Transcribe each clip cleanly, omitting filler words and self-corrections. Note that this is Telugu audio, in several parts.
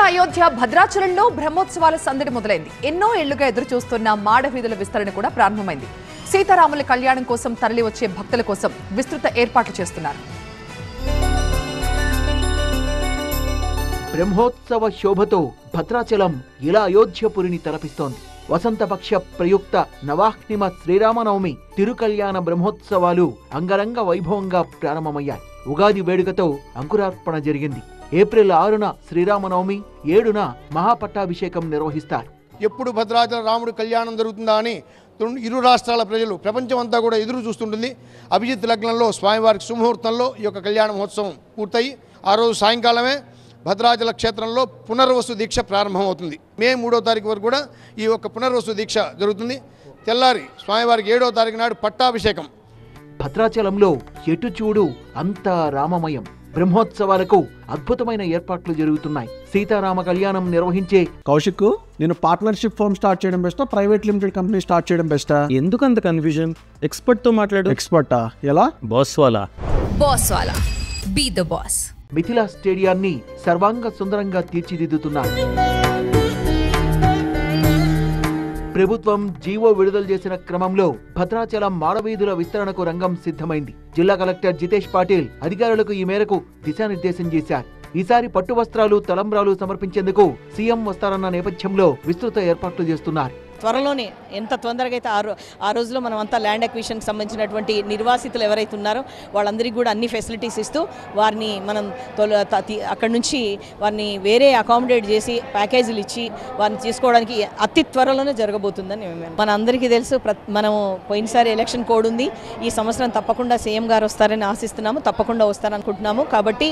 అయోధ్య భద్రాచలంలో బ్రహ్మోత్సవాల సందడి మొదలైంది. ఎన్నో ఏళ్లుగా ఎదురు చూస్తున్న మాడవీధుల విస్తరణ కూడా ప్రారంభమైంది. సీతారాముల కళ్యాణం కోసం తరలి వచ్చే భక్తుల కోసం విస్తృత ఏర్పాట్లు చేస్తున్నారు. బ్రహ్మోత్సవ శోభతో భద్రాచలం ఇలా అయోధ్యపురిని తలపిస్తోంది. వసంతపక్ష ప్రయుక్త నవాహ్నిమ శ్రీరామనవమి తిరుకళ్యాణ బ్రహ్మోత్సవాలు అంగరంగ వైభవంగా ప్రారంభమయ్యాయి. ఉగాది వేడుకతో అంకురార్పణ జరిగింది. ఏప్రిల్ 6న శ్రీరామనవమి, 7న మహాపట్టాభిషేకం నిర్వహిస్తారు. ఎప్పుడు భద్రాచల రాముడి కళ్యాణం జరుగుతుందా అని ఇరు రాష్ట్రాల ప్రజలు, ప్రపంచం అంతా కూడా ఎదురు చూస్తుంటుంది. అభిజిత్ లగ్నంలో స్వామివారికి సుముహూర్తంలో ఈ యొక్క కళ్యాణ మహోత్సవం పూర్తయి ఆ రోజు సాయంకాలమే భద్రాచల క్షేత్రంలో పునర్వసు దీక్ష ప్రారంభమవుతుంది. మే 3వ తారీఖు వరకు కూడా ఈ యొక్క పునర్వసు దీక్ష జరుగుతుంది. తెల్లారి స్వామివారికి 7వ తారీఖు నాడు పట్టాభిషేకం. భద్రాచలంలో ఎటు చూడు అంతా రామమయం. బ్రహ్మోత్సవాలకు అద్భుతమైన ఏర్పాట్లు జరుగుతున్నాయి. సీతారామ కళ్యాణం నిర్వహించే కౌశిక్, నేను పార్ట్నర్షిప్ ఫర్మ్ స్టార్ట్ చేయడం బెస్టా, ప్రైవేట్ లిమిటెడ్ కంపెనీ స్టార్ట్ చేయడం బెస్టా? ఎందుకు అంత కన్ఫ్యూజన్? ఎక్స్పర్ట్ తో మాట్లాడు. ఎక్స్పర్టా? ఎలా? బాస్ వాలా బీ ద బాస్. మిథిలా స్టేడియాన్ని సర్వాంగ సుందరంగా తీర్చిదిద్దుతున్నారు. ప్రభుత్వం జీవో విడుదల చేసిన క్రమంలో భద్రాచలం మాడవీధుల విస్తరణకు రంగం సిద్ధమైంది. జిల్లా కలెక్టర్ జితేష్ పాటిల్ అధికారులకు ఈ మేరకు దిశానిర్దేశం చేశారు. ఈసారి పట్టు వస్త్రాలు, తలంబ్రాలు సమర్పించేందుకు సీఎం వస్తారన్న నేపథ్యంలో విస్తృత ఏర్పాట్లు చేస్తున్నారు. త్వరలోనే ఎంత తొందరగా అయితే ఆ రోజులో మనం అంతా ల్యాండ్ అక్విజిషన్కి సంబంధించినటువంటి నిర్వాసితులు ఎవరైతే ఉన్నారో వాళ్ళందరికీ కూడా అన్ని ఫెసిలిటీస్ ఇస్తూ వారిని మనం అక్కడి నుంచి వారిని వేరే అకామిడేట్ చేసి ప్యాకేజీలు ఇచ్చి వారిని తీసుకోవడానికి అతి త్వరలోనే జరగబోతుందని మన అందరికీ తెలుసు. మనము పోయినసారి ఎలక్షన్ కోడ్ ఉంది. ఈ సంవత్సరం తప్పకుండా సీఎం గారు వస్తారని ఆశిస్తున్నాము. తప్పకుండా వస్తారనుకుంటున్నాము. కాబట్టి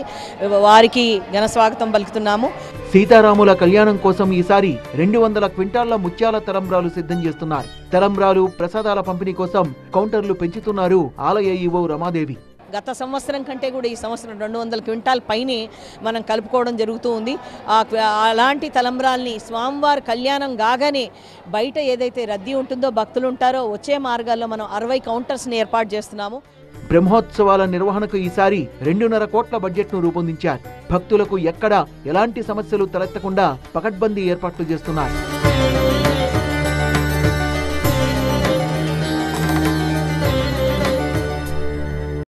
వారికి ఘన స్వాగతం పలుకుతున్నాము. సీతారాముల కళ్యాణం కోసం ఈసారి 200 క్వింటాళ్ల ముత్యాల తలంబ్రాలు సిద్ధం చేస్తున్నారు. తలంబ్రాలు, ప్రసాదాల పంపిణీ కోసం కౌంటర్లు పెంచుతున్నారు ఆలయ ఈవో రమాదేవి. గత సంవత్సరం కంటే కూడా ఈ సంవత్సరం 200 క్వింటాల్ పైనే మనం కలుపుకోవడం జరుగుతూ ఉంది. అలాంటి తలంబ్రాల్ని స్వామివారి కళ్యాణం కాగానే బయట ఏదైతే రద్దీ ఉంటుందో, భక్తులు ఉంటారో, వచ్చే మార్గాల్లో మనం 60 కౌంటర్స్ని ఏర్పాటు చేస్తున్నాము. బ్రహ్మోత్సవాల నిర్వహణకు ఈసారి 2.5 కోట్ల బడ్జెట్ను రూపొందించారు. భక్తులకు ఎక్కడా ఎలాంటి సమస్యలు తలెత్తకుండా పకడ్బందీ ఏర్పాట్లు చేస్తున్నారు.